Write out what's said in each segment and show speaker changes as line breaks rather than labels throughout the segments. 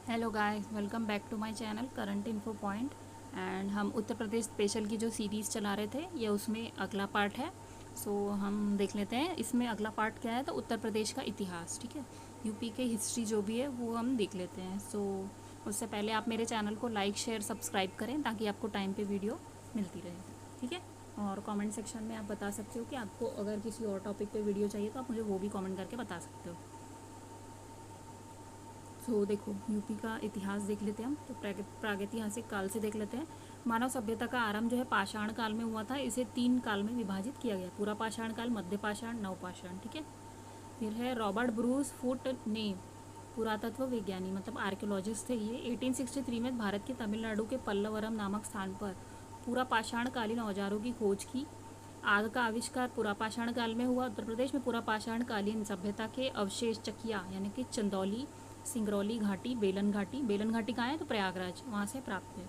Hello guys, welcome back to my channel current info point. And हम उत्तर प्रदेश special की जो series चला रहे थे ये उसमें अगला पार्ट है। हम देख लेते हैं इसमें अगला पार्ट क्या है। तो उत्तर प्रदेश का इतिहास, ठीक है, यूपी के हिस्ट्री जो भी है वो हम देख लेते हैं। उससे पहले आप मेरे चैनल को लाइक शेयर सब्सक्राइब करें ताकि आपको टाइम पे वीडियो मिलती रहे, ठीक है। और कमेंट सेक्शन में आप बता सकते हो कि आपको अगर किसी और टॉपिक पे वीडियो चाहिए तो आप मुझे वो भी कमेंट करके बता सकते हो। देखो, यूपी का इतिहास देख लेते हैं हम। तो प्रागैतिहासिक काल से देख लेते हैं। मानव सभ्यता का आरंभ जो है पाषाण काल में हुआ था। इसे 3 काल में विभाजित किया गया, पूरा पाषाण काल, मध्य पाषाण, नवपाषाण, ठीक है। फिर है रॉबर्ट ब्रूस फुट ने, पुरातत्व विज्ञानी मतलब आर्कियोलॉजिस्ट थे ये, 1863 में भारत के तमिलनाडु के पल्लवरम नामक स्थान पर पूरा पाषाण कालीन औजारों की खोज की। आग का आविष्कार पूरा पाषाण काल में हुआ। उत्तर प्रदेश में पूरा पाषाण कालीन सभ्यता के अवशेष चकिया यानी कि चंदौली, सिंगरौली घाटी, बेलन घाटी कहाँ है तो प्रयागराज, वहाँ से प्राप्त है।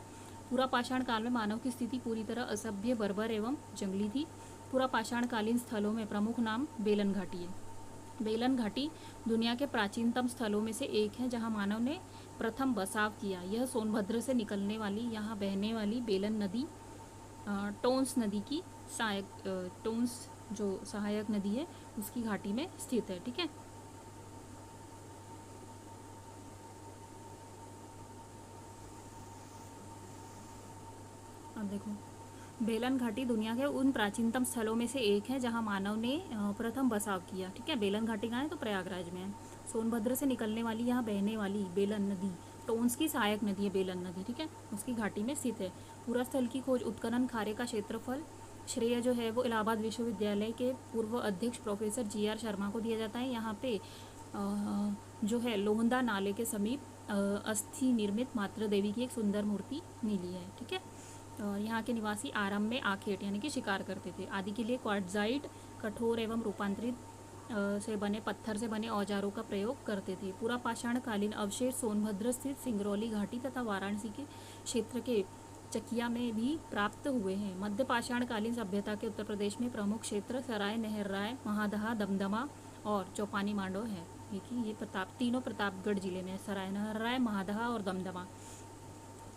पूरा पाषाण काल में मानव की स्थिति पूरी तरह असभ्य, बर्बर एवं जंगली थी। पूरा पाषाण कालीन स्थलों में प्रमुख नाम बेलन घाटी है। बेलन घाटी दुनिया के प्राचीनतम स्थलों में से एक है जहां मानव ने प्रथम बसाव किया। यह सोनभद्र से निकलने वाली, यहाँ बहने वाली बेलन नदी, टोंस नदी की टोंस जो सहायक नदी है उसकी घाटी में स्थित है, ठीक है। अब देखो, बेलन घाटी दुनिया के उन प्राचीनतम स्थलों में से एक है जहां मानव ने प्रथम बसाव किया, ठीक है। बेलन घाटी कहाँ है तो प्रयागराज में है। सोनभद्र से निकलने वाली, यहाँ बहने वाली बेलन नदी, टोंस की सहायक नदी है बेलन नदी, ठीक है, उसकी घाटी में स्थित है। पूरा स्थल की खोज, उत्खनन, खारे का क्षेत्रफल, श्रेय जो है वो इलाहाबाद विश्वविद्यालय के पूर्व अध्यक्ष प्रोफेसर GR शर्मा को दिया जाता है। यहाँ पे जो है लोहंदा नाले के समीप अस्थि निर्मित मातृ देवी की एक सुंदर मूर्ति मिली है, ठीक है। यहाँ के निवासी आरंभ में आखेट यानी कि शिकार करते थे। आदि के लिए क्वार्टजाइट, कठोर एवं रूपांतरित से बने पत्थर से बने औजारों का प्रयोग करते थे। पूरा पाषाण कालीन अवशेष सोनभद्र स्थित सिंगरौली घाटी तथा वाराणसी के क्षेत्र के चकिया में भी प्राप्त हुए हैं। मध्य पाषाण कालीन सभ्यता के उत्तर प्रदेश में प्रमुख क्षेत्र सराय, नहरराय, महादहा, दमदमा और चौपानी मांडो है। देखिए ये तीनों प्रतापगढ़ जिले में, सराय, नहरराय, महादहा और दमदमा।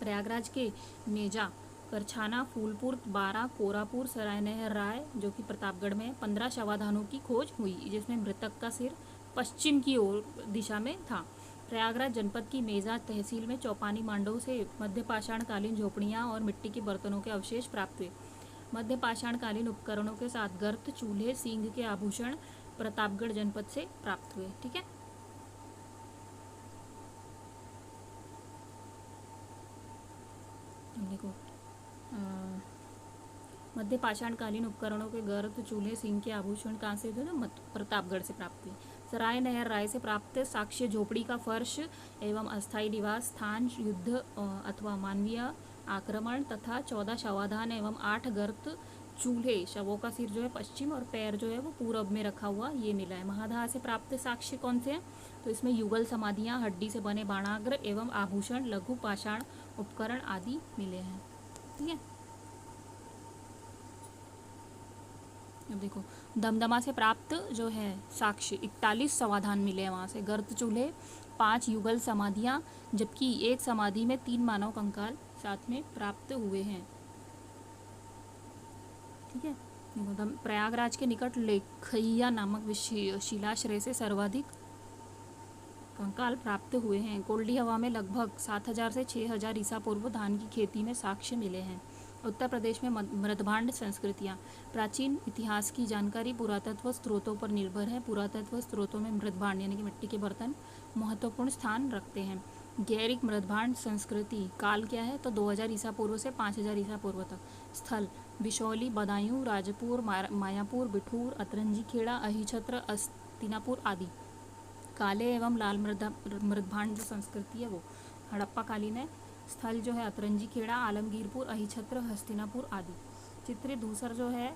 प्रयागराज के मेजा, करछाना, फूलपुर, बारा, कोरापुर, सराय नहरराय जो कि प्रतापगढ़ में 15 शवाधानों की खोज हुई जिसमें मृतक का सिर पश्चिम की ओर दिशा में था। प्रयागराज जनपद की मेजा तहसील में चौपानी मांडव से मध्य पाषाण कालीन झोपड़ियाँ और मिट्टी के बर्तनों के अवशेष प्राप्त हुए। मध्य पाषाण कालीन उपकरणों के साथ गर्त, चूल्हे, सींग के आभूषण प्रतापगढ़ जनपद से प्राप्त हुए, ठीक है। देखो, मध्य पाषाण कालीन उपकरणों के गर्त, चूल्हे, सिंह के आभूषण कहाँ से थे ना प्रतापगढ़ से प्राप्त हुए। सराय नहरराय से प्राप्त साक्ष्य झोपड़ी का फर्श एवं अस्थायी निवास स्थान, युद्ध अथवा मानवीय आक्रमण तथा 14 शवाधान एवं 8 गर्त चूल्हे, शवों का सिर जो है पश्चिम और पैर जो है वो पूरब में रखा हुआ ये मिला है। महादहा से प्राप्त साक्ष्य कौन से हैं तो इसमें युगल समाधियाँ, हड्डी से बने बाणाग्र एवं आभूषण, लघु पाषाण उपकरण आदि मिले हैं, ठीक है। अब देखो, दमदमा से प्राप्त जो है साक्ष्य 41 समाधान मिले हैं वहाँ से, गर्त चूल्हे, 5 युगल समाधियाँ, जबकि एक समाधि में 3 मानव कंकाल साथ में प्राप्त हुए हैं, ठीक है। देखो, प्रयागराज के निकट लेखैया नामक शिलाश्रय से सर्वाधिक कंकाल प्राप्त हुए हैं। कोल्डी हवा में लगभग 7000 से 6000 ईसा पूर्व धान की खेती में साक्ष्य मिले हैं। उत्तर प्रदेश में मृदभांड संस्कृतियाँ, प्राचीन इतिहास की जानकारी पुरातत्व स्रोतों पर निर्भर है। पुरातत्व स्रोतों में मृदभांड यानी कि मिट्टी के बर्तन महत्वपूर्ण स्थान रखते हैं। गैरिक मृदभांड संस्कृति काल क्या है तो 2000 ईसा पूर्व से 5000 ईसा पूर्व तक। स्थल बिशौली, बदायूं, राजपुर, मायापुर, बिठूर, अतरंजी खेड़ा, अहिछत्र, अस्तिनापुर आदि। काले एवं लाल मृदभांड जो संस्कृति है वो हड़प्पा कालीन है। स्थल जो है अतरंजी खेड़ा, आलमगीरपुर, अहिछत्र, हस्तिनापुर आदि। चित्रित धूसर जो है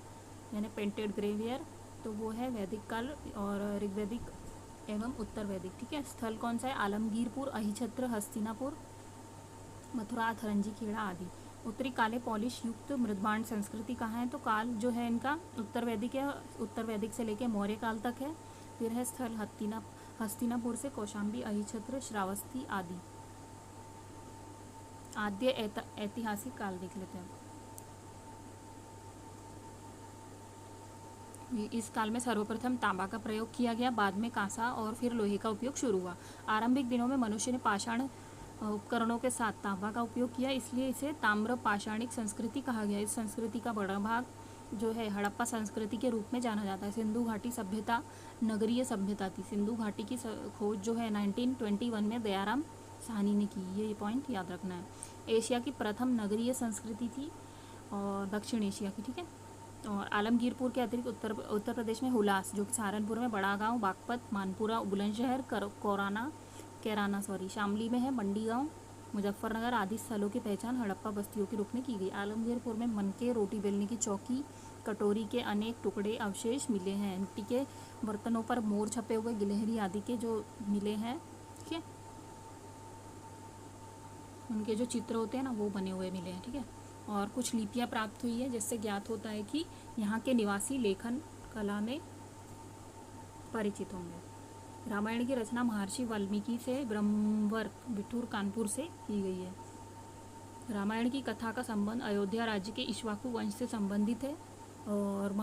यानी पेंटेड ग्रेवियर तो वो है वैदिक काल और ऋग्वैदिक एवं उत्तर वैदिक, ठीक है। स्थल कौन सा है आलमगीरपुर, अहिछत्र, हस्तिनापुर, मथुरा, अतरंजी खेड़ा आदि। उत्तरी काले पॉलिश युक्त मृदभांड संस्कृति कहाँ है तो काल जो है इनका उत्तर वैदिक है, उत्तर वैदिक से लेके मौर्य काल तक है। फिर है स्थल हस्तिनापुर से कौशाम्बी, अहिछत्र, श्रावस्ती आदि। आद्य ऐतिहासिक काल देख लेते हैं। इस काल में सर्वप्रथम तांबा का प्रयोग किया गया, बाद में कांसा और फिर लोहे का उपयोग शुरू हुआ। आरंभिक दिनों में मनुष्य ने पाषाण उपकरणों के साथ तांबा का उपयोग किया, इसलिए इसे ताम्र पाषाणिक संस्कृति कहा गया। इस संस्कृति का बड़ा भाग जो है हड़प्पा संस्कृति के रूप में जाना जाता है। सिंधु घाटी सभ्यता नगरीय सभ्यता थी। सिंधु घाटी की खोज जो है 1921 में दयाराम साहनी ने की, ये पॉइंट याद रखना है। एशिया की प्रथम नगरीय संस्कृति थी और दक्षिण एशिया की, ठीक है। और आलमगीरपुर के अतिरिक्त उत्तर प्रदेश में हुलास, जो कि सहारनपुर में बड़ा गांव, बागपत, मानपुरा, बुलंदशहर, कैराना शामली में है, मंडी गांव, मुजफ्फरनगर आदि स्थलों की पहचान हड़प्पा बस्तियों के रूप में की गई। आलमगीरपुर में मनके, रोटी बेलने की चौकी, कटोरी के अनेक टुकड़े अवशेष मिले हैं। मिट्टी के बर्तनों पर मोर छपे हुए, गिलहरी आदि के जो मिले हैं, ठीक है, उनके जो चित्र होते हैं ना वो बने हुए मिले हैं, ठीक है। और कुछ लिपियाँ प्राप्त हुई है, जिससे ज्ञात होता है कि यहाँ के निवासी लेखन कला में परिचित होंगे। रामायण की रचना महर्षि वाल्मीकि से ब्रह्मवर्क बिठूर कानपुर से की गई है। रामायण की कथा का संबंध अयोध्या राज्य के इक्ष्वाकु वंश से संबंधित है। और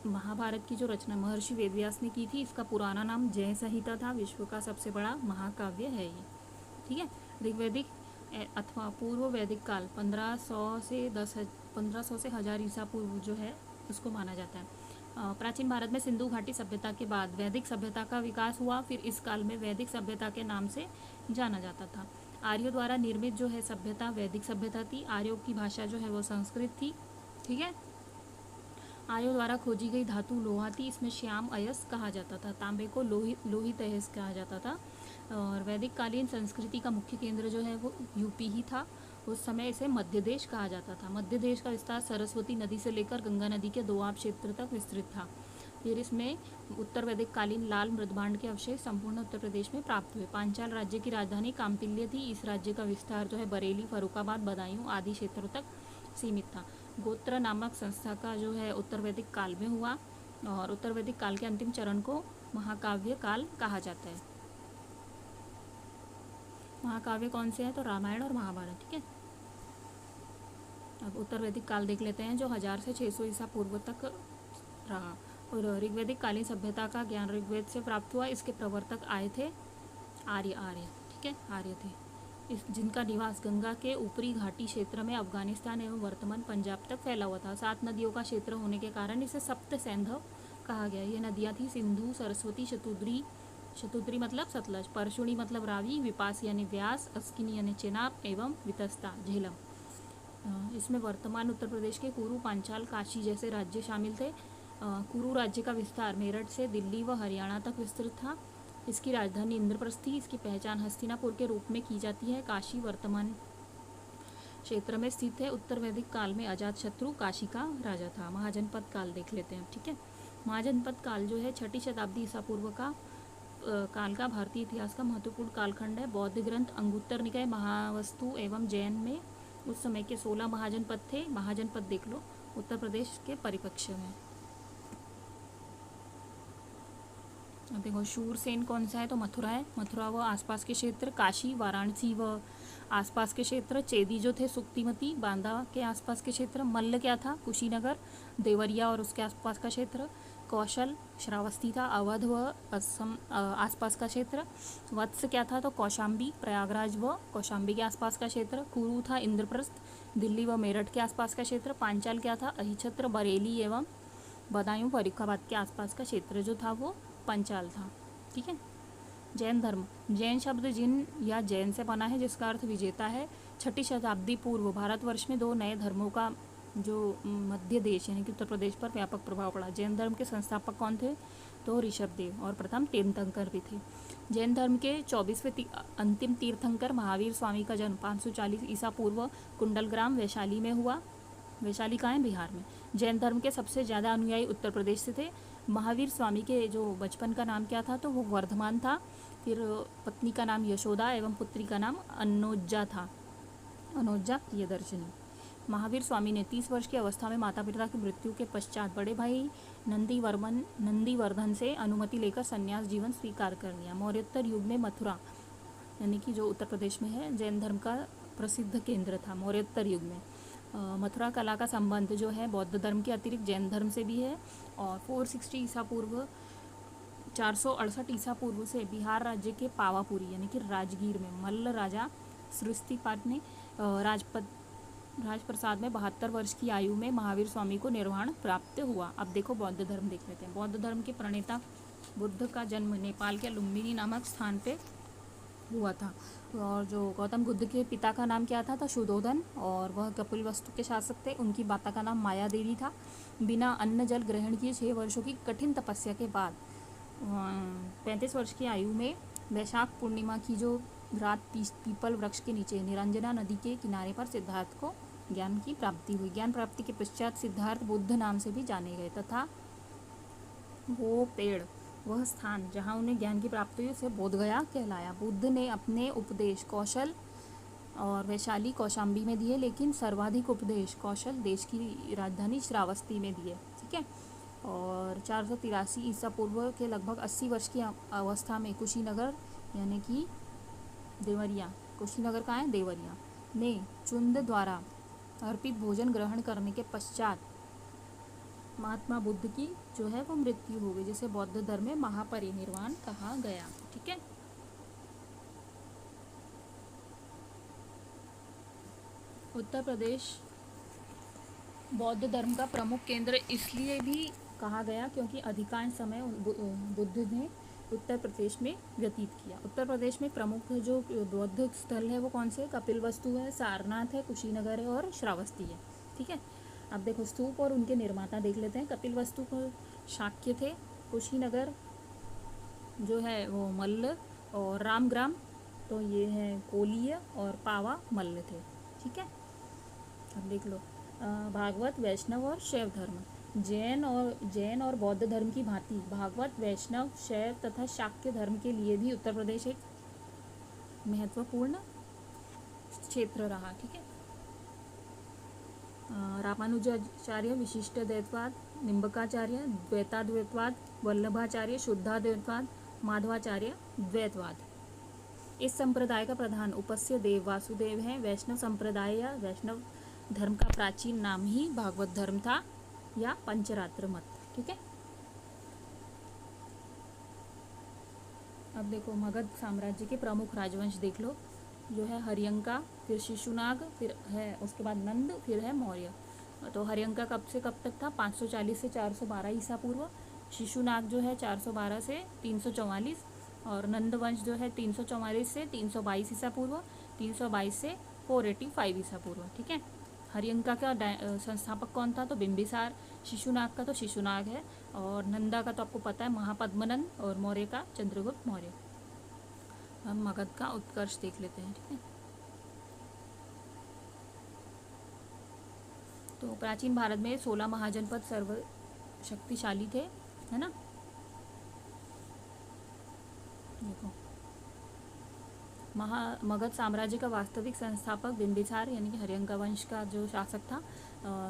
महाभारत की जो रचना महर्षि वेदव्यास ने की थी, इसका पुराना नाम जय संहिता था। विश्व का सबसे बड़ा महाकाव्य है ये, ठीक है। ऋग्वैदिक अथवा पूर्व वैदिक काल 1500 से 1000 ईसा पूर्व जो है उसको माना जाता है। प्राचीन भारत में सिंधु घाटी सभ्यता के बाद वैदिक सभ्यता का विकास हुआ, फिर इस काल में वैदिक सभ्यता के नाम से जाना जाता था। आर्यों द्वारा निर्मित जो है सभ्यता वैदिक सभ्यता थी। आर्यों की भाषा जो है वो संस्कृत थी, ठीक है। आर्यों द्वारा खोजी गई धातु लोहा थी, इसमें श्याम अयस कहा जाता था। तांबे को लोहित अयस कहा जाता था। और वैदिक कालीन संस्कृति का मुख्य केंद्र जो है वो यूपी ही था। उस समय इसे मध्य देश कहा जाता था। मध्य देश का विस्तार सरस्वती नदी से लेकर गंगा नदी के दोआब क्षेत्र तक विस्तृत था। फिर इसमें उत्तर वैदिक कालीन लाल मृदभांड के अवशेष संपूर्ण उत्तर प्रदेश में प्राप्त हुए। पांचाल राज्य की राजधानी कामपिल्य थी। इस राज्य का विस्तार जो है बरेली, फर्रुखाबाद, बदायूं आदि क्षेत्रों तक सीमित था। गोत्र नामक संस्था का जो है उत्तर वैदिक काल में हुआ और उत्तर वैदिक काल के अंतिम चरण को महाकाव्य काल कहा जाता है। महाकाव्य कौन से हैं? तो रामायण और महाभारत, ठीक है। अब उत्तर वैदिक काल देख लेते हैं, जो 1000 से 600 ईसा पूर्व तक रहा। और ऋग्वैदिक कालीन सभ्यता का ज्ञान ऋग्वेद से प्राप्त हुआ। इसके प्रवर्तक आए थे आर्य, ठीक है, आर्य थे। जिनका निवास गंगा के ऊपरी घाटी क्षेत्र में अफगानिस्तान एवं वर्तमान पंजाब तक फैला हुआ था। 7 नदियों का क्षेत्र होने के कारण इसे सप्त सैंधव कहा गया। ये नदियाँ थी सिंधु, सरस्वती, शतुद्री मतलब सतलज, परशुणी मतलब रावी, विपास यानी व्यास, अस्किनी यानी चेनाब एवं वितस्ता झेलम। इसमें वर्तमान उत्तर प्रदेश के कुरु, पांचाल, काशी जैसे राज्य शामिल थे। कुरु राज्य का विस्तार मेरठ से दिल्ली व हरियाणा तक विस्तृत था। इसकी राजधानी इंद्रप्रस्थ थी। इसकी पहचान हस्तिनापुर के रूप में की जाती है। काशी वर्तमान क्षेत्र में स्थित है। उत्तर वैदिक काल में अजातशत्रु काशी का राजा था। महाजनपद काल देख लेते हैं, ठीक है। महाजनपद काल जो है 6ठी शताब्दी ईसा पूर्व का काल का भारतीय इतिहास का महत्वपूर्ण कालखंड है। बौद्ध ग्रंथ अंगुत्तर निकाय, महावस्तु एवं जैन में उस समय के 16 महाजनपद थे। महाजनपद देख लो उत्तर प्रदेश के परिप्रेक्ष्य में। अब देखो शूरसेन कौन सा है? तो मथुरा है। मथुरा व आसपास के क्षेत्र, काशी, वाराणसी व आसपास के क्षेत्र, चेदी जो थे सुक्तिमती, बांदा के आसपास के क्षेत्र, मल्ल क्या था? कुशीनगर, देवरिया और उसके आसपास का क्षेत्र, कौशल श्रावस्ती था, अवध व असम आसपास का क्षेत्र, वत्स क्या था? तो कौशाम्बी, प्रयागराज व कौशाम्बी के आसपास का क्षेत्र, कुरु था इंद्रप्रस्थ, दिल्ली व मेरठ के आसपास का क्षेत्र, पांचाल क्या था? अहिछत्र, बरेली एवं बदायूं, फर्रुखाबाद के आसपास का क्षेत्र जो था वो पंचाल था, ठीक है। जैन धर्म, जैन शब्द जिन या जैन से बना है, जिसका अर्थ विजेता है। 6ठी शताब्दी पूर्व भारतवर्ष में 2 नए धर्मों का जो मध्य देश यानी कि उत्तर प्रदेश पर व्यापक प्रभाव पड़ा। जैन धर्म के संस्थापक कौन थे? तो ऋषभदेव और प्रथम तीर्थंकर भी थे। जैन धर्म के 24वें अंतिम तीर्थंकर महावीर स्वामी का जन्म 540 ईसा पूर्व कुंडलग्राम वैशाली में हुआ। वैशाली कहाँ है? बिहार में। जैन धर्म के सबसे ज़्यादा अनुयायी उत्तर प्रदेश से थे। महावीर स्वामी के जो बचपन का नाम क्या था? तो वो वर्धमान था। फिर पत्नी का नाम यशोदा एवं पुत्री का नाम अनोज्जा था, अनोज्जा प्रियदर्शनी। महावीर स्वामी ने 30 वर्ष की अवस्था में माता पिता की मृत्यु के पश्चात बड़े भाई नंदीवर्धन से अनुमति लेकर संन्यास जीवन स्वीकार कर लिया। मौर्योत्तर युग में मथुरा यानी कि जो उत्तर प्रदेश में है जैन धर्म का प्रसिद्ध केंद्र था मौर्योत्तर युग में। मथुरा कला का संबंध जो है बौद्ध धर्म के अतिरिक्त जैन धर्म से भी है। और 460 ईसा पूर्व 468 ईसा पूर्व से बिहार राज्य के पावापुरी यानी कि राजगीर में मल्ल राजा सृष्टिपाद ने राजप्रसाद में 72 वर्ष की आयु में महावीर स्वामी को निर्वाण प्राप्त हुआ। अब देखो बौद्ध धर्म देख लेते हैं। बौद्ध धर्म के प्रणेता बुद्ध का जन्म नेपाल के लुम्बिनी नामक स्थान पे हुआ था। और जो गौतम बुद्ध के पिता का नाम क्या था तो शुद्धोधन, और वह कपिलवस्तु के शासक थे। उनकी माता का नाम माया देवी था। बिना अन्न जल ग्रहण किए 6 वर्षों की कठिन तपस्या के बाद 35 वर्ष की आयु में वैशाख पूर्णिमा की जो रात पीपल वृक्ष के नीचे निरंजना नदी के किनारे पर सिद्धार्थ को ज्ञान की प्राप्ति हुई। ज्ञान प्राप्ति के पश्चात सिद्धार्थ बुद्ध नाम से भी जाने गए तथा वो पेड़, वह स्थान जहाँ उन्हें ज्ञान की प्राप्ति हुई उसे बोधगया कहलाया। बुद्ध ने अपने उपदेश कौशल और वैशाली कौशाम्बी में दिए, लेकिन सर्वाधिक उपदेश कौशल देश की राजधानी श्रावस्ती में दिए। ठीक है। और 483 ईसा पूर्व के लगभग 80 वर्ष की अवस्था में कुशीनगर यानी कि देवरिया, कुशीनगर कहाँ है देवरिया में चुंद द्वारा अर्पित भोजन ग्रहण करने के पश्चात महात्मा बुद्ध की जो है वो मृत्यु हो गई, जिसे बौद्ध धर्म में महापरिनिर्वाण कहा गया। ठीक है। उत्तर प्रदेश बौद्ध धर्म का प्रमुख केंद्र इसलिए भी कहा गया क्योंकि अधिकांश समय बुद्ध ने उत्तर प्रदेश में व्यतीत किया। उत्तर प्रदेश में प्रमुख जो बौद्ध स्थल है वो कौन से? कपिलवस्तु है, सारनाथ है, कुशीनगर है और श्रावस्ती है। ठीक है। अब देखो स्तूप और उनके निर्माता देख लेते हैं। कपिलवस्तु को शाक्य थे, कुशीनगर जो है वो मल्ल, और रामग्राम तो ये है कोलीय, और पावा मल्ल थे। ठीक है। अब देख लो भागवत, वैष्णव और शैव धर्म। जैन और बौद्ध धर्म की भांति भागवत, वैष्णव, शैव तथा शाक्य धर्म के लिए भी उत्तर प्रदेश एक महत्वपूर्ण क्षेत्र रहा। ठीक है। रामानुजाचार्य विशिष्ट द्वैतवाद, निम्बकाचार्य द्वैताद्वैतवाद, वल्लभाचार्य शुद्धाद्वैतवाद, माधवाचार्य द्वैतवाद। इस संप्रदाय का प्रधान उपस्य देव वासुदेव है। वैष्णव संप्रदाय या वैष्णव धर्म का प्राचीन नाम ही भागवत धर्म था या पंचरात्र मत। ठीक है। अब देखो मगध साम्राज्य के प्रमुख राजवंश देख लो, जो है हरियंका, फिर शिशुनाग, फिर है उसके बाद नंद, फिर है मौर्य। तो हरियंका कब से कब तक था? 540 से 412 ईसा पूर्व। शिशुनाग जो है 412 से 344, और नंद वंश जो है 344 से 322 ईसा पूर्व, 322 से 485 ईसा पूर्व। ठीक है। हरियंका का संस्थापक कौन था? तो बिंबिसार। शिशुनाग का तो शिशुनाग है, और नंदा का तो आपको पता है महापद्मनंद, और मौर्य का चंद्रगुप्त मौर्य। हम मगध का उत्कर्ष देख लेते हैं। ठीक है। तो प्राचीन भारत में 16 महाजनपद सर्वशक्तिशाली थे, है ना। देखो मगध साम्राज्य का वास्तविक संस्थापक बिंबिसार यानी कि हरियंका वंश का जो शासक था।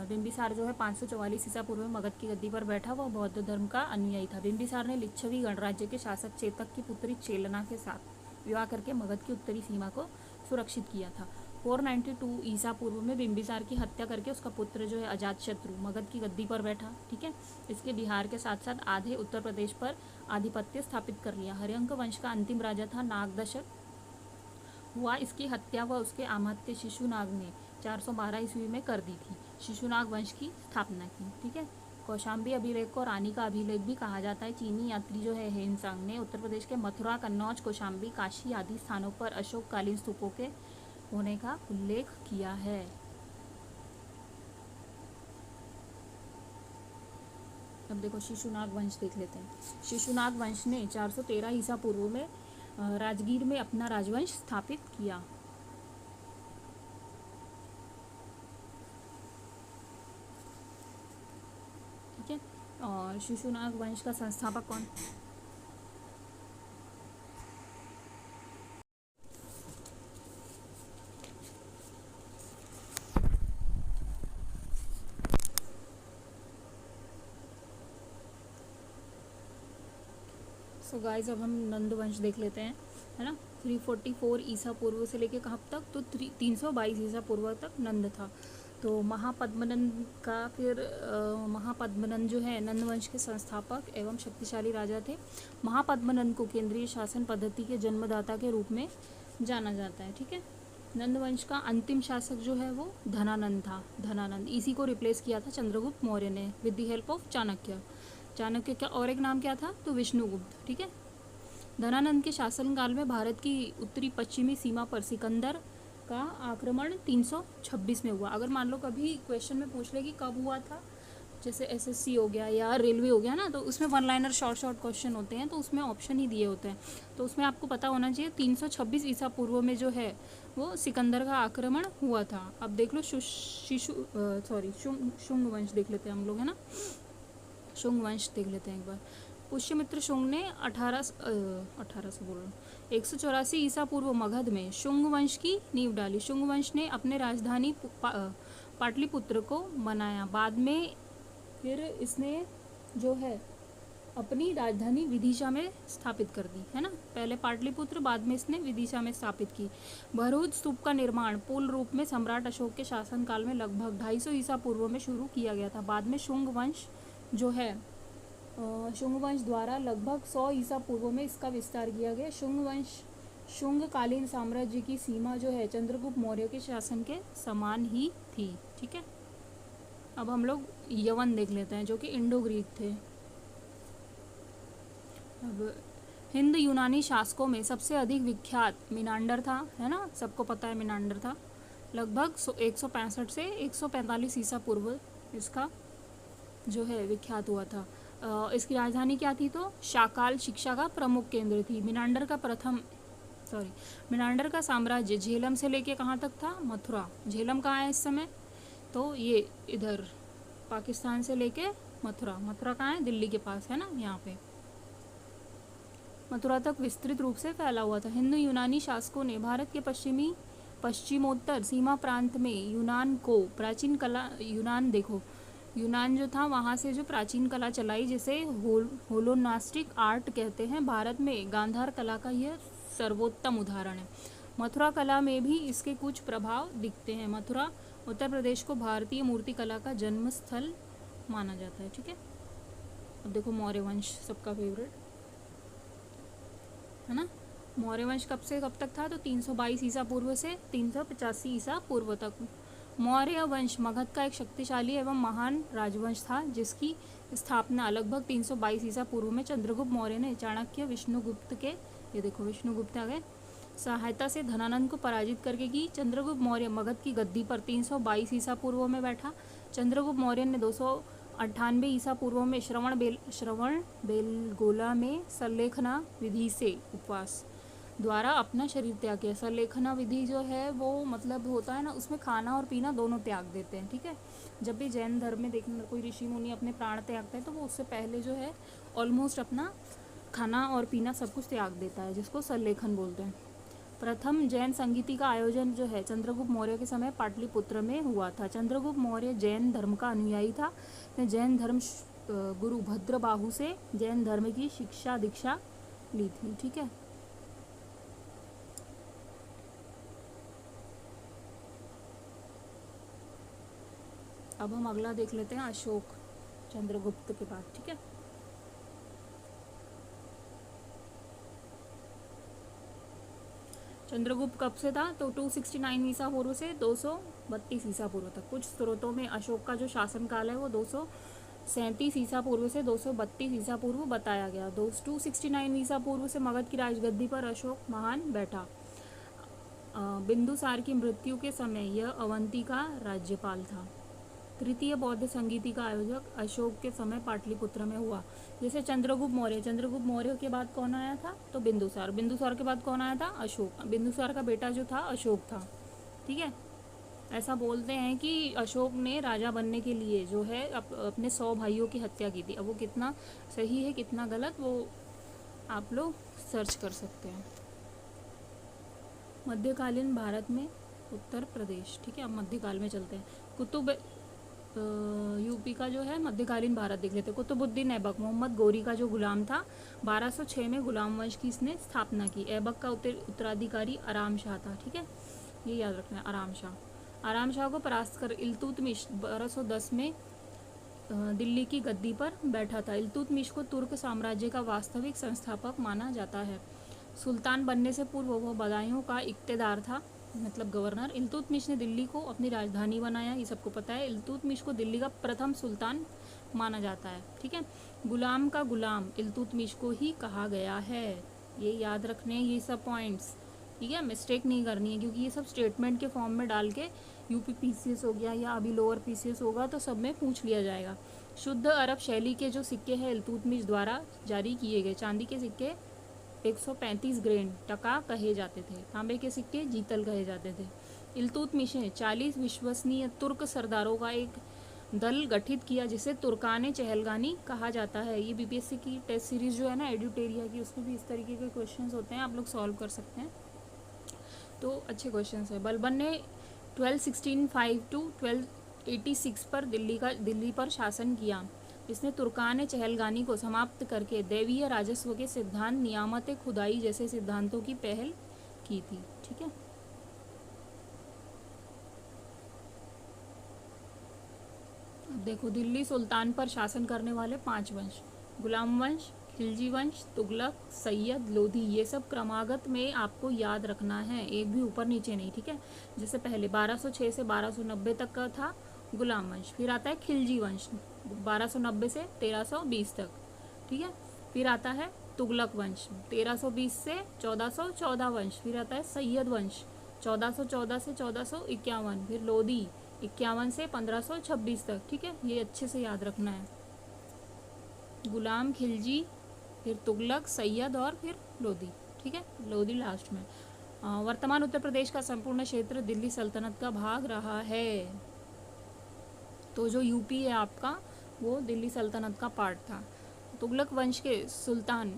बिंबिसार जो है 544 ईसा पूर्व में मगध की गद्दी पर बैठा, वह बौद्ध धर्म का अनुयायी था। बिंबिसार ने लिच्छवी गणराज्य के शासक चेतक की पुत्री चेलना के साथ विवाह करके मगध की उत्तरी सीमा को सुरक्षित किया था। 492 ईसा पूर्व में बिंबिसार की हत्या करके उसका पुत्र जो है अजातशत्रु मगध की गद्दी पर बैठा। ठीक है। इसके बिहार के साथ साथ आधे उत्तर प्रदेश पर आधिपत्य स्थापित कर लिया। हरियंक वंश का अंतिम राजा था नागदशक हुआ। इसकी हत्या व उसके अमात्य शिशुनाग ने 412 ईस्वी में कर दी थी। शिशुनाग वंश की स्थापना की। ठीक है। कौशाम्बी अभिलेख को रानी का अभिलेख भी कहा जाता है। चीनी यात्री जो है हेनसांग ने उत्तर प्रदेश के मथुरा, कन्नौज, कौशाम्बी, काशी आदि स्थानों पर अशोककालीन स्तूपों के होने का उल्लेख किया है। अब देखो शिशुनाग वंश देख लेते हैं। शिशुनाग वंश ने 413 ईसा पूर्व में राजगीर में अपना राजवंश स्थापित किया। ठीक है। और शिशुनाग वंश का संस्थापक कौन? सो गाइस अब हम नंद वंश देख लेते हैं। है ना। 344 ईसा पूर्व से लेके कब तक, तो 322 ईसा पूर्व तक नंद था। तो महापद्मनंद का फिर महापद्मनंद जो है नंद वंश के संस्थापक एवं शक्तिशाली राजा थे। महापद्मनंद को केंद्रीय शासन पद्धति के जन्मदाता के रूप में जाना जाता है, ठीक है। नंद वंश का अंतिम शासक जो है वो धनानंद था। धनानंद, इसी को रिप्लेस किया था चंद्रगुप्त मौर्य ने with the help of Chanakya. Chanakya का और एक नाम क्या था, तो विष्णुगुप्त, ठीक है। धनानंद के शासनकाल में भारत की उत्तरी पश्चिमी सीमा पर सिकंदर का आक्रमण 326 में हुआ। अगर मान लो कभी क्वेश्चन में पूछ ले कि कब हुआ था, जैसे एसएससी हो गया या रेलवे हो गया ना, तो उसमें one liner short short question होते हैं, तो उसमें ऑप्शन ही दिए होते हैं, तो उसमें आपको पता होना चाहिए 326 ईसा पूर्व में जो है वो सिकंदर का आक्रमण हुआ था। अब देख लो शुंग वंश देख लेते हैं हम लोग, है ना। शुंग वंश देख लेते हैं एक बार। पुष्यमित्र शुंग ने 184 ईसा पूर्व मगध में शुंग वंश की नींव डाली। शुंग वंश ने अपने राजधानी पाटलिपुत्र को बनाया। बाद में फिर इसने जो है अपनी राजधानी विदिशा में स्थापित कर दी, है ना। पहले पाटलिपुत्र, बाद में इसने विदिशा में स्थापित की। भरूच स्तूप का निर्माण पूर्ण रूप में सम्राट अशोक के शासनकाल में लगभग 250 ईसा पूर्व में शुरू किया गया था। बाद में शुंग वंश जो है शुंग वंश द्वारा लगभग 100 ईसा पूर्व में इसका विस्तार किया गया। शुंग वंश शुंगकालीन साम्राज्य की सीमा जो है चंद्रगुप्त मौर्य के शासन के समान ही थी, ठीक है। अब हम लोग यवन देख लेते हैं जो कि इंडो ग्रीक थे। अब हिंद यूनानी शासकों में सबसे अधिक विख्यात मिनांडर था, है ना, सबको पता है मिनांडर था। लगभग 165 से 145 ईसा पूर्व इसका जो है विख्यात हुआ था। इसकी राजधानी क्या थी, तो शाकाल शिक्षा का प्रमुख केंद्र थी। मिनांडर का साम्राज्य झेलम से लेके कहाँ तक था, मथुरा। झेलम कहाँ है इस समय, तो ये इधर पाकिस्तान से लेके मथुरा। मथुरा कहाँ है, दिल्ली के पास, है ना, यहाँ पे मथुरा तक विस्तृत रूप से फैला हुआ था। हिंदू यूनानी शासकों ने भारत के पश्चिमोत्तर सीमा प्रांत में यूनान को प्राचीन कला, यूनान जो था वहाँ से जो प्राचीन कला चलाई, जिसे होलोनास्टिक आर्ट कहते हैं। भारत में गांधार कला का यह सर्वोत्तम उदाहरण है। मथुरा कला में भी इसके कुछ प्रभाव दिखते हैं। मथुरा उत्तर प्रदेश को भारतीय मूर्ति कला का जन्म स्थल माना जाता है, ठीक है। अब देखो मौर्य वंश, सबका फेवरेट, है ना। मौर्य वंश कब से कब तक था, तो 322 ईसा पूर्व से 385 ईसा पूर्व तक। मौर्य वंश मगध का एक शक्तिशाली एवं महान राजवंश था, जिसकी स्थापना लगभग 322 ईसा पूर्व में चंद्रगुप्त मौर्य ने चाणक्य विष्णुगुप्त के, ये देखो विष्णुगुप्त आ गए, सहायता से धनानंद को पराजित करके की। चंद्रगुप्त मौर्य मगध की गद्दी पर 322 ईसा पूर्व में बैठा। चंद्रगुप्त मौर्य ने 298 ईसा पूर्व में श्रवण बेलगोला में संलेखना विधि से उपवास द्वारा अपना शरीर त्याग किया। संलेखना विधि जो है वो मतलब होता है ना, उसमें खाना और पीना दोनों त्याग देते हैं, ठीक है। जब भी जैन धर्म में देखना कोई ऋषि मुनि अपने प्राण त्यागते हैं, तो वो उससे पहले जो है ऑलमोस्ट अपना खाना और पीना सब कुछ त्याग देता है, जिसको संलेखन बोलते हैं। प्रथम जैन संगीति का आयोजन जो है चंद्रगुप्त मौर्य के समय पाटलिपुत्र में हुआ था। चंद्रगुप्त मौर्य जैन धर्म का अनुयायी था। जैन धर्म गुरु भद्रबाहु से जैन धर्म की शिक्षा दीक्षा ली थी, ठीक है। अब हम अगला देख लेते हैं अशोक चंद्रगुप्त के बाद, ठीक है। चंद्रगुप्त कब से था, तो 269 ईसा पूर्व से 232 ईसा पूर्व तक। कुछ स्रोतों में अशोक का जो शासनकाल है वो 237 ईसा पूर्व से 232 ईसा पूर्व बताया गया। 269 ईसा पूर्व से मगध की राजगद्दी पर अशोक महान बैठा। बिंदुसार की मृत्यु के समय यह अवंती का राज्यपाल था। तृतीय बौद्ध संगीति का आयोजक अशोक के समय पाटलिपुत्र में हुआ। जैसे चंद्रगुप्त मौर्य के बाद कौन आया था, तो बिंदुसार के बाद कौन आया था, अशोक। बिंदुसार का बेटा जो था अशोक था, ठीक है। ऐसा बोलते हैं कि अशोक ने राजा बनने के लिए जो है अपने 100 भाइयों की हत्या की थी। अब वो कितना सही है कितना गलत वो आप लोग सर्च कर सकते हैं। मध्यकालीन भारत में उत्तर प्रदेश, ठीक है। अब मध्यकाल में चलते हैं। यूपी का जो है मध्यकालीन भारत देख लेते हैं। कुतुबुद्दीन ऐबक मोहम्मद गोरी का जो गुलाम था, 1206 में गुलाम वंश की इसने स्थापना की। ऐबक का उत्तराधिकारी आराम शाह था, ठीक है, ये याद रखना है, आराम शाह। आराम शाह को परास्त कर इल्तुतमिश 1210 में दिल्ली की गद्दी पर बैठा था। इल्तुतमिश को तुर्क साम्राज्य का वास्तविक संस्थापक माना जाता है। सुल्तान बनने से पूर्व वह बदायूं का इक्तेदार था, मतलब गवर्नर। इल्तुतमिश ने दिल्ली को अपनी राजधानी बनाया, ये सबको पता है। इल्तुतमिश को दिल्ली का प्रथम सुल्तान माना जाता है, ठीक है। गुलाम का गुलाम इल्तुतमिश को ही कहा गया है, ये याद रखने हैं ये सब पॉइंट्स, ठीक है, मिस्टेक नहीं करनी है, क्योंकि ये सब स्टेटमेंट के फॉर्म में डाल के यूपी पीसीएस हो गया या अभी लोअर पीसीएस होगा तो सब में पूछ लिया जाएगा। शुद्ध अरब शैली के जो सिक्के हैं इल्तुतमिश द्वारा जारी किए गए। चांदी के सिक्के 135 ग्रेन टका कहे जाते थे, तांबे के सिक्के जीतल कहे जाते थे। इल्तुतमिश ने 40 विश्वसनीय तुर्क सरदारों का एक दल गठित किया, जिसे तुर्कान चहलगानी कहा जाता है। ये बीपीएससी की टेस्ट सीरीज जो है ना एडिटेरिया की, उसमें भी इस तरीके के क्वेश्चंस होते हैं, आप लोग सॉल्व कर सकते हैं, तो अच्छे क्वेश्चंस है। बलबन ने 1265 to 1286 पर दिल्ली पर शासन किया। इसने तुर्कान चहलगानी को समाप्त करके दैवीय राजस्व के सिद्धांत, नियामत खुदाई जैसे सिद्धांतों की पहल की थी, ठीक है। अब देखो, दिल्ली सुल्तान पर शासन करने वाले 5 वंश, गुलाम वंश, खिलजी वंश, तुगलक, सैयद, लोधी, ये सब क्रमागत में आपको याद रखना है, एक भी ऊपर नीचे नहीं, ठीक है। जैसे पहले 1206 से 1290 तक का था गुलाम वंश, फिर आता है खिलजी वंश 1290 से 1320 तक, ठीक है। फिर आता है तुगलक वंश 1320 से 1414 वंश, फिर आता है सैयद वंश 1414 से 1451, फिर लोधी 51 से 1526 तक, ठीक है, ये अच्छे से याद रखना है। गुलाम, खिलजी, फिर तुगलक, सैयद और फिर लोधी, ठीक है, लोधी लास्ट में। वर्तमान उत्तर प्रदेश का संपूर्ण क्षेत्र दिल्ली सल्तनत का भाग रहा है, तो जो यूपी है आपका वो दिल्ली सल्तनत का पार्ट था। तुगलक वंश के सुल्तान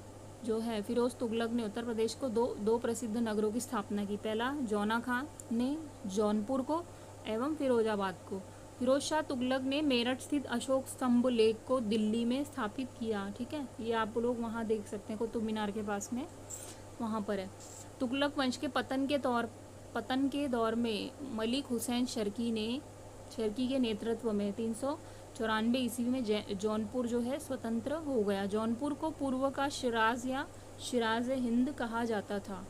जो है फिरोज तुगलक ने उत्तर प्रदेश को दो प्रसिद्ध नगरों की स्थापना की। पहला जौना खान ने जौनपुर को एवं फिरोजाबाद को। फिरोज शाह तुगलक ने मेरठ स्थित अशोक स्तंभ लेक को दिल्ली में स्थापित किया, ठीक है, ये आप लोग वहाँ देख सकते हैं, कुतुब मीनार के पास में वहाँ पर है। तुगलक वंश के पतन के दौर में मलिक हुसैन शर्की के नेतृत्व में 394 ईस्वी में जौनपुर जो है स्वतंत्र हो गया। जौनपुर को पूर्व का शिराज या शिराज हिंद कहा जाता था।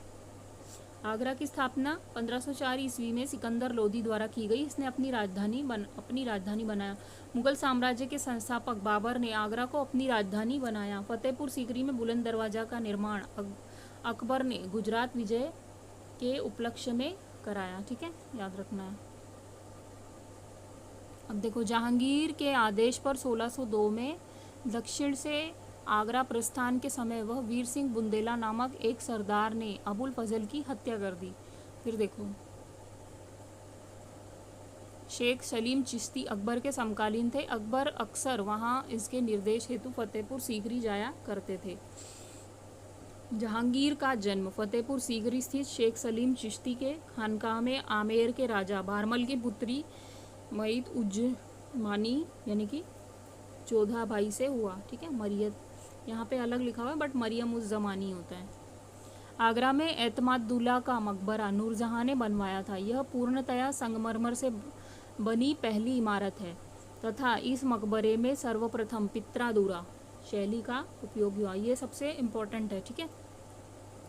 आगरा की स्थापना 1504 ईस्वी में सिकंदर लोधी द्वारा की गई। इसने अपनी राजधानी बनाया। मुगल साम्राज्य के संस्थापक बाबर ने आगरा को अपनी राजधानी बनाया। फतेहपुर सीकरी में बुलंद दरवाजा का निर्माण अकबर ने गुजरात विजय के उपलक्ष्य में कराया, ठीक है, याद रखना है। अब देखो, जहांगीर के आदेश पर 1602 में दक्षिण से आगरा प्रस्थान के समय वह वीर सिंह बुंदेला नामक एक सरदार ने अबुल फजल की हत्या कर दी। फिर देखो, शेख सलीम चिश्ती अकबर के समकालीन थे। अकबर अक्सर वहां इसके निर्देश हेतु फतेहपुर सीकरी जाया करते थे। जहांगीर का जन्म फतेहपुर सीकरी स्थित शेख सलीम चिश्ती के खानकाह में आमेर के राजा भारमल की पुत्री मईद उज्जमानी यानी कि चौधा भाई से हुआ, ठीक है। मरियत यहाँ पे अलग लिखा हुआ है बट मरियम उज जमानी होता है। आगरा में एतमादुल्ला का मकबरा नूरजहां ने बनवाया था। यह पूर्णतया संगमरमर से बनी पहली इमारत है तथा इस मकबरे में सर्वप्रथम पित्रादुरा शैली का उपयोग हुआ। ये सबसे इम्पोर्टेंट है, ठीक है।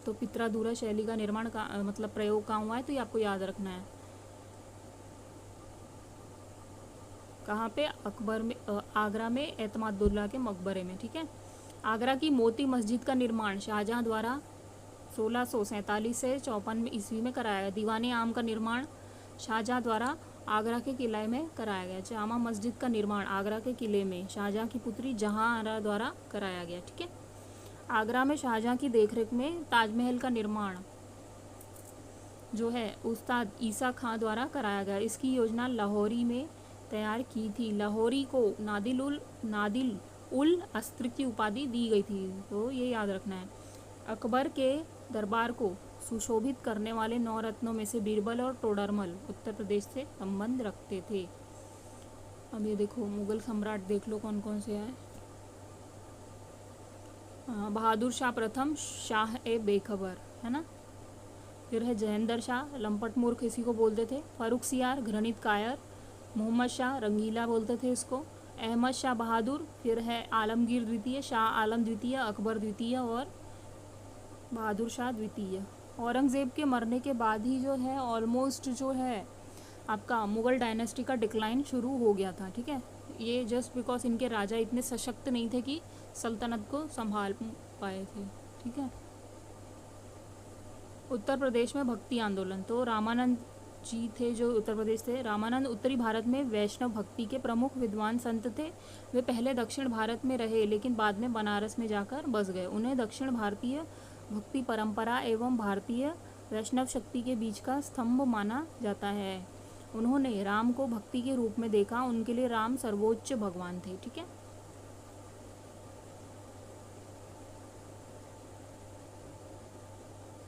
तो पित्रादुरा शैली का निर्माण का मतलब प्रयोग कहाँ हुआ है, तो ये आपको याद रखना है। कहाँ पे? आगरा में एतमादुल्ला के मकबरे में, ठीक है। आगरा की मोती मस्जिद का निर्माण शाहजहां द्वारा 1647 से 54 ईस्वी में कराया गया। दीवाने आम का निर्माण शाहजहां द्वारा आगरा के किले में कराया गया। जामा मस्जिद का निर्माण आगरा के किले में शाहजहां की पुत्री जहांआरा द्वारा कराया गया, ठीक है। आगरा में शाहजहां की देखरेख में ताजमहल का निर्माण जो है उस्ताद ईसा खां द्वारा कराया गया। इसकी योजना लाहौरी में तैयार की थी। लाहौरी को नादिल उल अस्त्र की उपाधि दी गई थी, तो ये याद रखना है। अकबर के दरबार को सुशोभित करने वाले 9 रत्नों में से बीरबल और टोडरमल उत्तर प्रदेश से संबंध रखते थे। अब ये देखो मुगल सम्राट देख लो कौन कौन से आए। बहादुर शाह प्रथम, शाह ए बेखबर, है ना। फिर है जहेंद्र शाह, लंपट मूर्ख इसी को बोलते थे। फारूक सियार, घृणित कायर। मोहम्मद शाह, रंगीला बोलते थे इसको। अहमद शाह बहादुर, फिर है आलमगीर द्वितीय, शाह आलम द्वितीय, अकबर द्वितीय और बहादुर शाह द्वितीय। औरंगज़ेब के मरने के बाद ही जो है ऑलमोस्ट जो है आपका मुग़ल डायनेस्टी का डिक्लाइन शुरू हो गया था, ठीक है। ये जस्ट बिकॉज इनके राजा इतने सशक्त नहीं थे कि सल्तनत को संभाल पाए थे, ठीक है। उत्तर प्रदेश में भक्ति आंदोलन, तो रामानंद जी थे जो उत्तर प्रदेश थे। रामानंद उत्तरी भारत में वैष्णव भक्ति के प्रमुख विद्वान संत थे। वे पहले दक्षिण भारत में रहे लेकिन बाद में बनारस में जाकर बस गए। उन्हें दक्षिण भारतीय भक्ति परंपरा एवं भारतीय वैष्णव शक्ति के बीच का स्तंभ माना जाता है। उन्होंने राम को भक्ति के रूप में देखा, उनके लिए राम सर्वोच्च भगवान थे, ठीक है।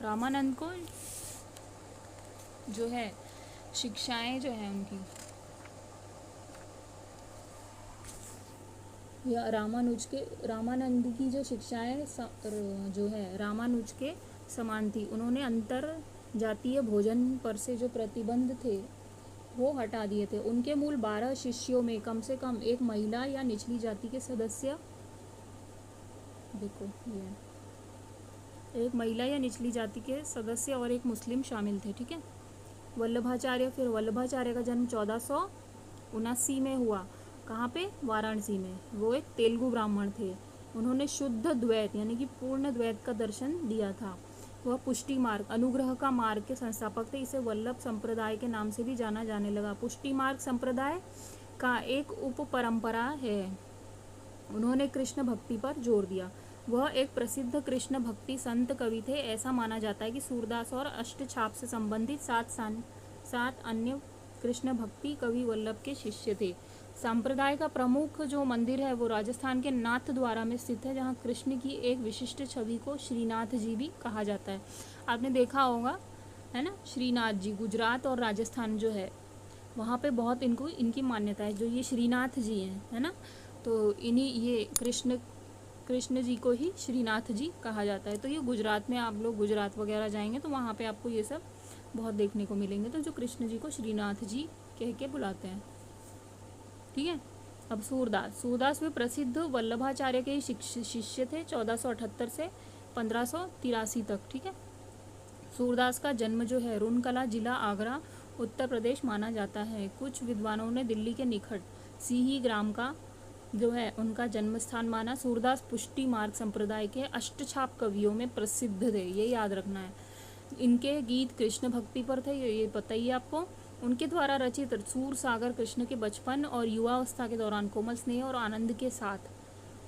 रामानंद को जो है शिक्षाएं जो है उनकी, या रामानंद की जो शिक्षाएं जो है रामानुज के समान थी। उन्होंने अंतर जातीय भोजन पर से जो प्रतिबंध थे वो हटा दिए थे। उनके मूल 12 शिष्यों में कम से कम एक महिला या निचली जाति के सदस्य, देखो ये एक महिला या निचली जाति के सदस्य और एक मुस्लिम शामिल थे, ठीक है। वल्लभाचार्य, फिर वल्लभाचार्य का जन्म 1479 में हुआ। कहाँ पे? वाराणसी में। वो एक तेलुगु ब्राह्मण थे। उन्होंने शुद्ध द्वैत यानी कि पूर्ण द्वैत का दर्शन दिया था। वह पुष्टि मार्ग, अनुग्रह का मार्ग के संस्थापक थे। इसे वल्लभ संप्रदाय के नाम से भी जाना जाने लगा। पुष्टि मार्ग संप्रदाय का एक उप परंपरा है। उन्होंने कृष्ण भक्ति पर जोर दिया। वह एक प्रसिद्ध कृष्ण भक्ति संत कवि थे। ऐसा माना जाता है कि सूरदास और अष्टछाप से संबंधित 7 अन्य कृष्ण भक्ति कवि वल्लभ के शिष्य थे। संप्रदाय का प्रमुख जो मंदिर है वो राजस्थान के नाथ द्वारा में स्थित है, जहाँ कृष्ण की एक विशिष्ट छवि को श्रीनाथ जी भी कहा जाता है। आपने देखा होगा, है ना, श्रीनाथ जी। गुजरात और राजस्थान जो है वहाँ पे बहुत इनकी मान्यता है। जो ये श्रीनाथ जी हैं, है ना, तो ये कृष्ण जी को ही श्रीनाथ जी कहा जाता है। तो ये गुजरात में, आप लोग गुजरात वगैरह जाएंगे तो वहाँ पे आपको ये सब बहुत देखने को मिलेंगे। तो जो कृष्ण जी को श्रीनाथ जी कह के बुलाते हैं, ठीक है। अब सूरदास भी प्रसिद्ध वल्लभाचार्य के शिष्य थे, 1478 से 1583 तक, ठीक है। सूरदास का जन्म जो है रूनकला जिला आगरा उत्तर प्रदेश माना जाता है। कुछ विद्वानों ने दिल्ली के निकट सीही ग्राम का जो है उनका जन्म स्थान माना। सूरदास पुष्टि मार्ग संप्रदाय के अष्टछाप कवियों में प्रसिद्ध थे, ये याद रखना है। इनके गीत कृष्ण भक्ति पर थे, ये पता ही है आपको। उनके द्वारा रचित सूर सागर कृष्ण के बचपन और युवावस्था के दौरान कोमल स्नेह और आनंद के साथ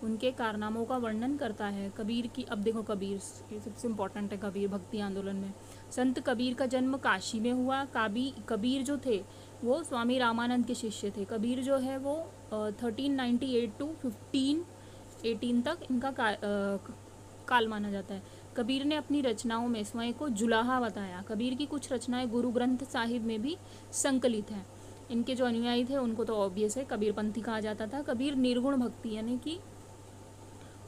उनके कारनामों का वर्णन करता है। कबीर की, अब देखो कबीर, ये सबसे इम्पोर्टेंट है कबीर भक्ति आंदोलन में। संत कबीर का जन्म काशी में हुआ। कबीर जो थे वो स्वामी रामानंद के शिष्य थे। कबीर जो है वो 1398 to 1518 तक इनका काल माना जाता है। कबीर ने अपनी रचनाओं में स्वयं को जुलाहा बताया। कबीर की कुछ रचनाएं गुरु ग्रंथ साहिब में भी संकलित हैं। इनके जो अनुयायी थे उनको तो ऑब्वियस है कबीरपंथी कहा जाता था। कबीर निर्गुण भक्ति यानी कि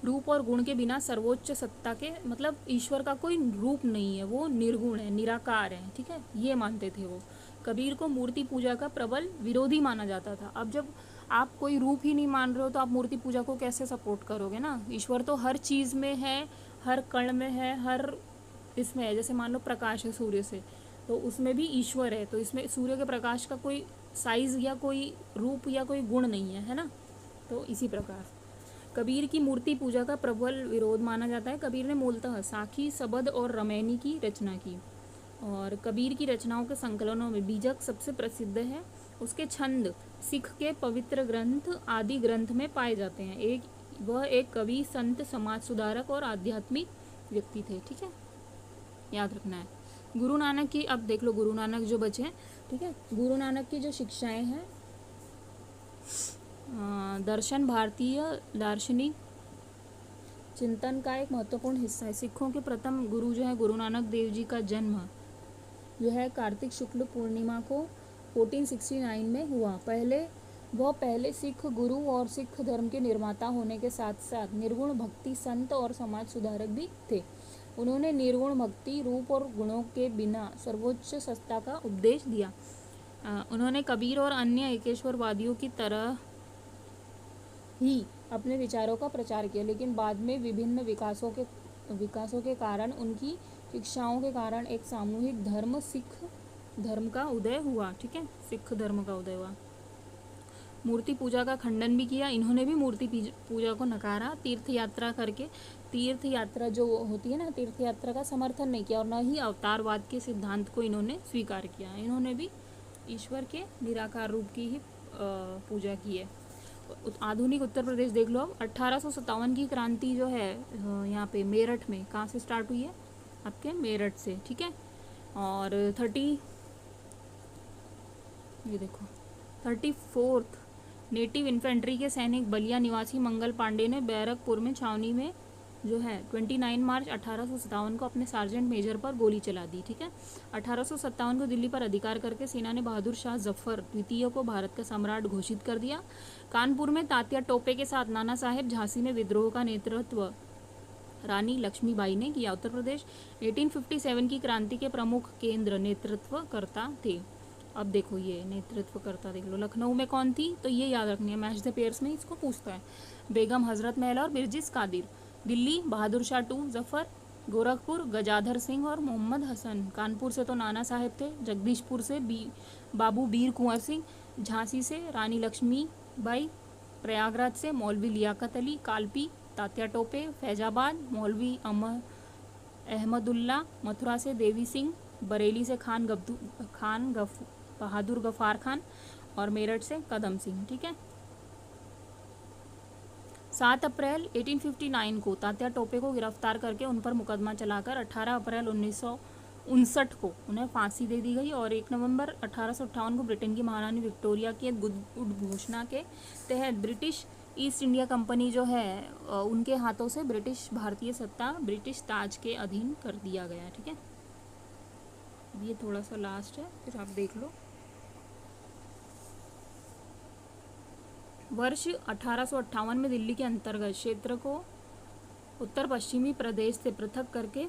रूप और गुण के बिना सर्वोच्च सत्ता के, मतलब ईश्वर का कोई रूप नहीं है, वो निर्गुण है, निराकार है, ठीक है, ये मानते थे वो। कबीर को मूर्ति पूजा का प्रबल विरोधी माना जाता था। अब जब आप कोई रूप ही नहीं मान रहे हो तो आप मूर्ति पूजा को कैसे सपोर्ट करोगे ना। ईश्वर तो हर चीज़ में है, हर कण में है, हर इसमें है। जैसे मान लो प्रकाश है सूर्य से, तो उसमें भी ईश्वर है। तो इसमें सूर्य के प्रकाश का कोई साइज या कोई रूप या कोई गुण नहीं है ना। तो इसी प्रकार कबीर की मूर्ति पूजा का प्रबल विरोध माना जाता है। कबीर ने मूलतः साखी, सबद और रमैनी की रचना की। और कबीर की रचनाओं के संकलनों में बीजक सबसे प्रसिद्ध है। उसके छंद सिख के पवित्र ग्रंथ आदि ग्रंथ में पाए जाते हैं। वह एक कवि, संत, समाज सुधारक और आध्यात्मिक व्यक्ति थे, ठीक है, याद रखना है। गुरु नानक की, अब देख लो गुरु नानक जो बचे हैं, ठीक है। गुरु नानक की जो शिक्षाएं हैं, दर्शन भारतीय दार्शनिक चिंतन का एक महत्वपूर्ण हिस्सा है। सिखों के प्रथम गुरु जो है गुरु नानक देव जी का जन्म जो है कार्तिक शुक्ल पूर्णिमा को 1469 में हुआ। पहले वह पहले सिख गुरु और सिख धर्म के निर्माता होने के साथ साथ निर्गुण भक्ति संत और समाज सुधारक भी थे। उन्होंने निर्गुण भक्ति रूप और गुणों के बिना सर्वोच्च सत्ता का उपदेश दिया। उन्होंने कबीर और अन्य एकेश्वरवादियों की तरह ही अपने विचारों का प्रचार किया, लेकिन बाद में विभिन्न विकासों के कारण, उनकी शिक्षाओं के कारण एक सामूहिक धर्म सिख धर्म का उदय हुआ। ठीक है, सिख धर्म का उदय हुआ। मूर्ति पूजा का खंडन भी किया, इन्होंने भी मूर्ति पूजा को नकारा। तीर्थ यात्रा करके, तीर्थ यात्रा जो होती है ना, तीर्थ यात्रा का समर्थन नहीं किया और न ही अवतारवाद के सिद्धांत को इन्होंने स्वीकार किया। इन्होंने भी ईश्वर के निराकार रूप की ही पूजा की है। आधुनिक उत्तर प्रदेश देख लो अब। 1857 की क्रांति जो है यहाँ पे मेरठ में, कहाँ से स्टार्ट हुई है? आपके मेरठ से। ठीक है, और 34th नेटिव इन्फेंट्री के सैनिक बलिया निवासी मंगल पांडे ने बैरकपुर में छावनी में जो है 29 मार्च 1857 को अपने सार्जेंट मेजर पर गोली चला दी। ठीक है, 1857 को दिल्ली पर अधिकार करके सेना ने बहादुर शाह जफर द्वितीय को भारत का सम्राट घोषित कर दिया। कानपुर में तात्या टोपे के साथ नाना साहेब झांसी में विद्रोह का नेतृत्व रानी लक्ष्मीबाई ने किया। उत्तर प्रदेश 1857 की क्रांति के प्रमुख केंद्र नेतृत्वकर्ता थे। अब देखो ये नेतृत्वकर्ता देख लो, लखनऊ में कौन थी? तो ये याद रखनी है, मैच द पेयर्स में इसको पूछता है। बेगम हजरत महल और बिरजिस कादिर। दिल्ली बहादुर शाह टू जफर। गोरखपुर गजाधर सिंह और मोहम्मद हसन। कानपुर से तो नाना साहेब थे। जगदीशपुर से बाबू वीर कुंवर सिंह। झांसी से रानी लक्ष्मीबाई। प्रयागराज से मौलवी लियाकत अली कालपी तात्या टोपे। फैजाबाद मौलवी अहमदुल्ला। मथुरा से देवी सिंह। बरेली से खान बहादुर गफार खान और मेरठ से कदम सिंह। ठीक है, 7 अप्रैल 1859 को तात्या टोपे को गिरफ्तार करके उन पर मुकदमा चलाकर 18 अप्रैल 1959 को उन्हें फांसी दे दी गई और 1 नवंबर 1858 को ब्रिटेन की महारानी विक्टोरिया की उद्घोषणा के तहत ब्रिटिश ईस्ट इंडिया कंपनी जो है उनके हाथों से ब्रिटिश भारतीय सत्ता ब्रिटिश ताज के अधीन कर दिया गया। ठीक है, ये थोड़ा सा लास्ट है, फिर आप देख लो। वर्ष 1858 में दिल्ली के अंतर्गत क्षेत्र को उत्तर पश्चिमी प्रदेश से पृथक करके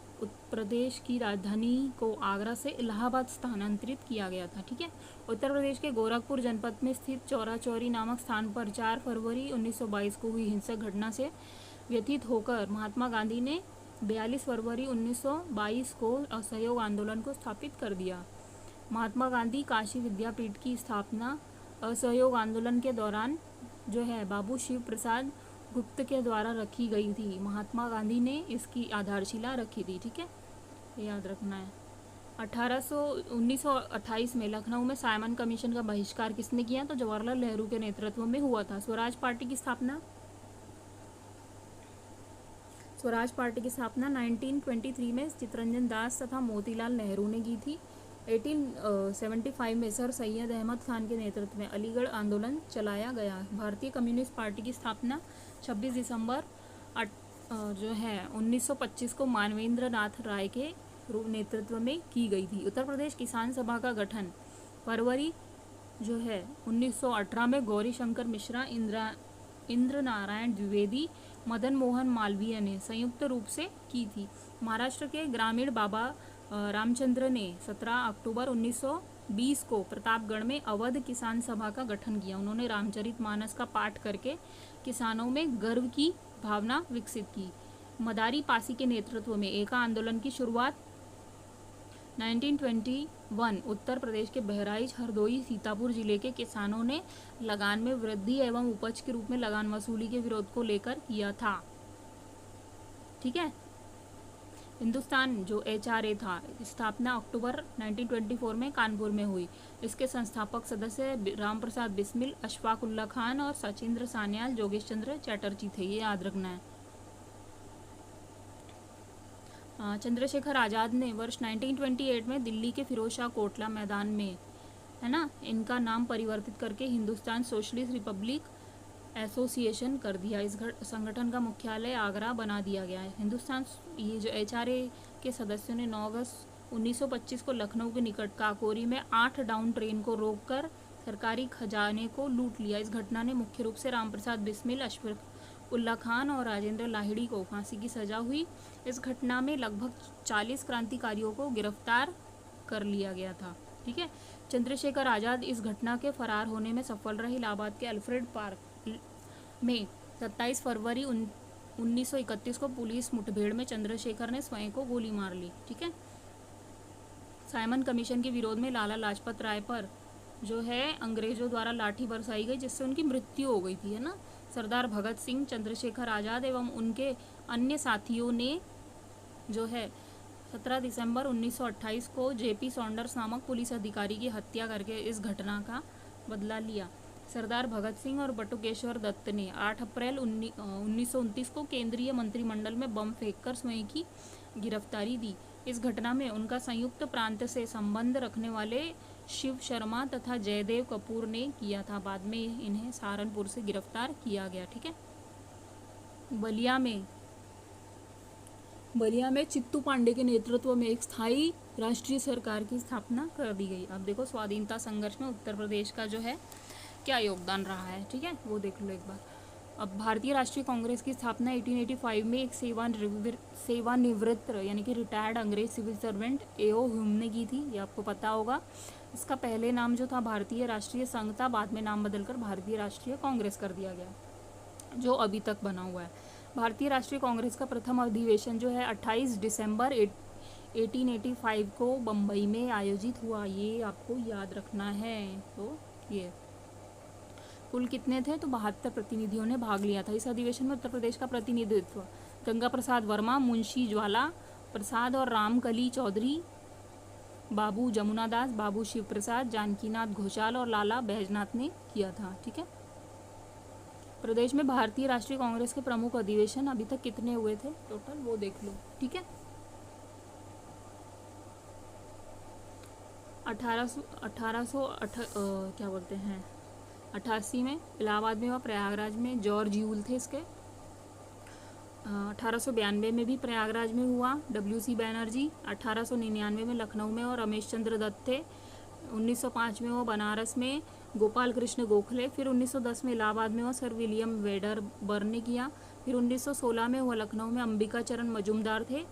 प्रदेश की राजधानी को आगरा से इलाहाबाद स्थानांतरित किया गया था। ठीक है, उत्तर प्रदेश के गोरखपुर जनपद में स्थित चौरा चौरी नामक स्थान पर 4 फरवरी 1922 को हुई हिंसक घटना से व्यथित होकर महात्मा गांधी ने 42 फरवरी 1922 को असहयोग आंदोलन को स्थापित कर दिया। महात्मा गांधी काशी विद्यापीठ की स्थापना असहयोग आंदोलन के दौरान जो है बाबू शिव प्रसाद गुप्त के द्वारा रखी गई थी। महात्मा गांधी ने इसकी आधारशिला रखी थी। ठीक है, ये याद रखना है। 1928 में लखनऊ में साइमन कमीशन का बहिष्कार किसने किया? तो जवाहरलाल नेहरू के नेतृत्व में हुआ था। स्वराज पार्टी की स्थापना 1923 में चित्तरंजन दास तथा मोतीलाल नेहरू ने की थी। 1875 में सर सैयद अहमद खान के नेतृत्व में अलीगढ़ आंदोलन चलाया गया। भारतीय कम्युनिस्ट पार्टी की स्थापना 26 दिसंबर जो है 1925 को मानवेंद्र नाथ राय के नेतृत्व में की गई थी। उत्तर प्रदेश किसान सभा का गठन फरवरी जो है 1918 में गौरी शंकर मिश्रा, इंद्र नारायण द्विवेदी, मदन मोहन मालवीय ने संयुक्त रूप से की थी। महाराष्ट्र के ग्रामीण बाबा रामचंद्र ने 17 अक्टूबर 1920 को प्रतापगढ़ में अवध किसान सभा का गठन किया। उन्होंने रामचरितमानस का पाठ करके किसानों में गर्व की भावना विकसित की। मदारी पासी के नेतृत्व में एका आंदोलन की शुरुआत 1921 उत्तर प्रदेश के बहराइच, हरदोई, सीतापुर जिले के किसानों ने लगान में वृद्धि एवं उपज के रूप में लगान वसूली के विरोध को लेकर किया था। ठीक है, हिंदुस्तान जो HRA था स्थापना अक्टूबर 1924 में कानपुर में हुई। इसके संस्थापक सदस्य राम प्रसाद बिस्मिल, अशफाक उल्ला खान और सचिंद्र सान्याल, जोगेश चंद्र चैटर्जी थे। ये याद रखना है। चंद्रशेखर आज़ाद ने वर्ष 1928 में दिल्ली के फिरोजशाह कोटला मैदान में है ना इनका नाम परिवर्तित करके हिंदुस्तान सोशलिस्ट रिपब्लिक एसोसिएशन कर दिया। इस संगठन का मुख्यालय आगरा बना दिया गया है। हिंदुस्तान ये जो HRA के सदस्यों ने 9 अगस्त 1925 को लखनऊ के निकट काकोरी में 8 डाउन ट्रेन को रोककर सरकारी खजाने को लूट लिया। इस घटना ने मुख्य रूप से रामप्रसाद बिस्मिल, अशफाक उल्ला खान और राजेंद्र लाहिड़ी को फांसी की सजा हुई। इस घटना में लगभग 40 क्रांतिकारियों को गिरफ्तार कर लिया गया था। ठीक है। चंद्रशेखर आज़ाद इस घटना के फरार होने में सफल रहे। इलाहाबाद के अल्फ्रेड पार्क में 27 फरवरी 1931 को पुलिस मुठभेड़ में चंद्रशेखर ने स्वयं को गोली मार ली। ठीक है। साइमन कमीशन के विरोध में लाला लाजपत राय पर जो है अंग्रेजों द्वारा लाठी बरसाई गई, जिससे उनकी मृत्यु हो गई थी, है ना। सरदार भगत सिंह, चंद्रशेखर आज़ाद एवं उनके अन्य साथियों ने जो है 17 दिसंबर 1928 को जेपी सॉन्डर्स नामक पुलिस अधिकारी की हत्या करके इस घटना का बदला लिया। सरदार भगत सिंह और बटुकेश्वर दत्त ने 8 अप्रैल 1929 को केंद्रीय मंत्रिमंडल में बम फेंककर स्वयं की गिरफ्तारी दी। इस घटना में उनका संयुक्त प्रांत से संबंध रखने वाले शिव शर्मा तथा जयदेव कपूर ने किया था। बाद में इन्हें सहारनपुर से गिरफ्तार किया गया। ठीक है। बलिया में चित्तू पांडे के नेतृत्व में एक स्थायी राष्ट्रीय सरकार की स्थापना कर दी गई। अब देखो स्वाधीनता संघर्ष में उत्तर प्रदेश का जो है क्या योगदान रहा है। ठीक है, वो देख लो एक बार। अब भारतीय राष्ट्रीय कांग्रेस की स्थापना 1885 में एक सेवानिवृत्त यानी कि रिटायर्ड अंग्रेज सिविल सर्वेंट A.O. ह्यूम ने की थी। ये आपको पता होगा। इसका पहले नाम जो था भारतीय राष्ट्रीय संघ था, बाद में नाम बदलकर भारतीय राष्ट्रीय कांग्रेस कर दिया गया, जो अभी तक बना हुआ है। भारतीय राष्ट्रीय कांग्रेस का प्रथम अधिवेशन जो है 28 दिसंबर 1885 को बम्बई में आयोजित हुआ। ये आपको याद रखना है। तो ये कुल कितने थे? तो 72 प्रतिनिधियों ने भाग लिया था। इस अधिवेशन में उत्तर प्रदेश का प्रतिनिधित्व गंगा प्रसाद वर्मा, मुंशी ज्वाला प्रसाद और रामकली चौधरी, बाबू जमुना दास, बाबू शिव प्रसाद, जानकीनाथ घोषाल और लाला बैजनाथ ने किया था। ठीक है। प्रदेश में भारतीय राष्ट्रीय कांग्रेस के प्रमुख अधिवेशन अभी तक कितने हुए थे टोटल, वो देख लो। ठीक है। 88 में इलाहाबाद में हुआ, प्रयागराज में जॉर्ज यूल थे इसके। 1892 में भी प्रयागराज में हुआ, WC बैनर्जी। 1899 में लखनऊ में और रमेश चंद्र दत्त थे। 1905 में हुआ बनारस में गोपाल कृष्ण गोखले। फिर 1910 में इलाहाबाद में हुआ, सर विलियम वेडरबर्न ने किया। फिर 1916 में हुआ लखनऊ में अंबिका चरण मजूमदार थे।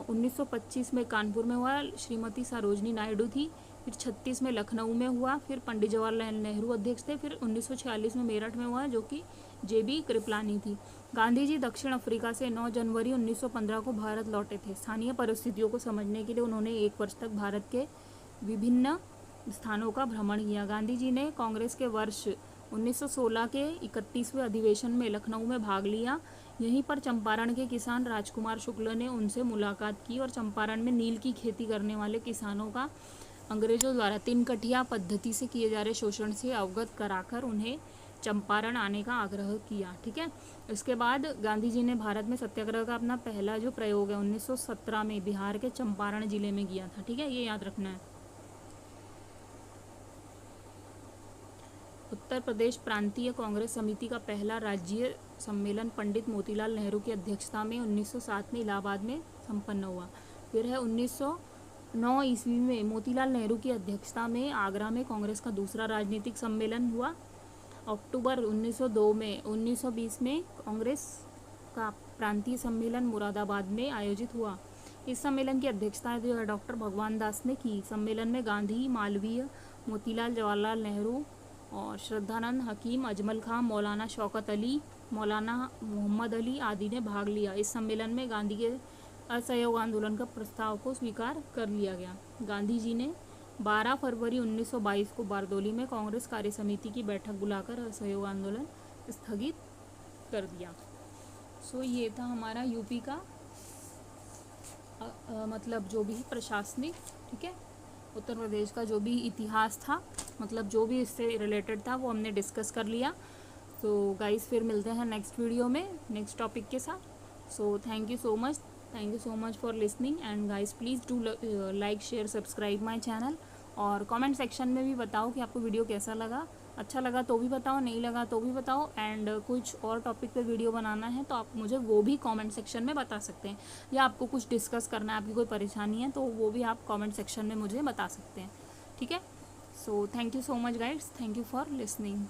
1925 में कानपुर में हुआ, श्रीमती सरोजनी नायडू थी। फिर 36 में लखनऊ में हुआ, फिर पंडित जवाहरलाल नेहरू अध्यक्ष थे। फिर 1946 में मेरठ में हुआ, जो कि JB कृपलानी थी। गांधी जी दक्षिण अफ्रीका से 9 जनवरी 1915 को भारत लौटे थे। स्थानीय परिस्थितियों को समझने के लिए उन्होंने 1 वर्ष तक भारत के विभिन्न स्थानों का भ्रमण किया। गांधी जी ने कांग्रेस के वर्ष 1916 के 31वें अधिवेशन में लखनऊ में भाग लिया। यहीं पर चंपारण के किसान राजकुमार शुक्ल ने उनसे मुलाकात की और चंपारण में नील की खेती करने वाले किसानों का अंग्रेजों द्वारा 3 कठिया पद्धति से किए जा रहे शोषण से अवगत कराकर उन्हें चंपारण आने का आग्रह किया। ठीक है। इसके बाद गांधी जी ने भारत में सत्याग्रह का अपना पहला जो प्रयोग है 1917 में बिहार के चंपारण जिले में किया था। ठीक है, ये याद रखना है। उत्तर प्रदेश प्रांतीय कांग्रेस समिति का पहला राज्य सम्मेलन पंडित मोतीलाल नेहरू की अध्यक्षता में 1907 में इलाहाबाद में संपन्न हुआ। फिर है 1909 ईस्वी में मोतीलाल नेहरू की अध्यक्षता में आगरा में कांग्रेस का दूसरा राजनीतिक सम्मेलन हुआ। अक्टूबर 1920 में कांग्रेस का प्रांतीय सम्मेलन मुरादाबाद में आयोजित हुआ। इस सम्मेलन की अध्यक्षता जो है डॉक्टर भगवान दास ने की। सम्मेलन में गांधी, मालवीय, मोतीलाल, जवाहरलाल नेहरू और श्रद्धानंद, हकीम, अजमल खां, मौलाना शौकत अली, मौलाना मोहम्मद अली आदि ने भाग लिया। इस सम्मेलन में गांधी के असहयोग आंदोलन का प्रस्ताव को स्वीकार कर लिया गया। गांधी जी ने 12 फरवरी 1922 को बारदोली में कांग्रेस कार्य समिति की बैठक बुलाकर असहयोग आंदोलन स्थगित कर दिया। ये था हमारा यूपी का मतलब जो भी प्रशासनिक, ठीक है, उत्तर प्रदेश का जो भी इतिहास था, मतलब जो भी इससे रिलेटेड था वो हमने डिस्कस कर लिया। तो गाइस फिर मिलते हैं नेक्स्ट वीडियो में नेक्स्ट टॉपिक के साथ। So thank you so much for listening and guys please do like, share, subscribe my channel. और कमेंट सेक्शन में भी बताओ कि आपको वीडियो कैसा लगा। अच्छा लगा तो भी बताओ, नहीं लगा तो भी बताओ। एंड कुछ और टॉपिक पे वीडियो बनाना है तो आप मुझे वो भी कमेंट सेक्शन में बता सकते हैं, या आपको कुछ डिस्कस करना है, आपकी कोई परेशानी है तो वो भी आप कमेंट सेक्शन में मुझे बता सकते हैं। ठीक है। So thank you so much guides, thank you for listening.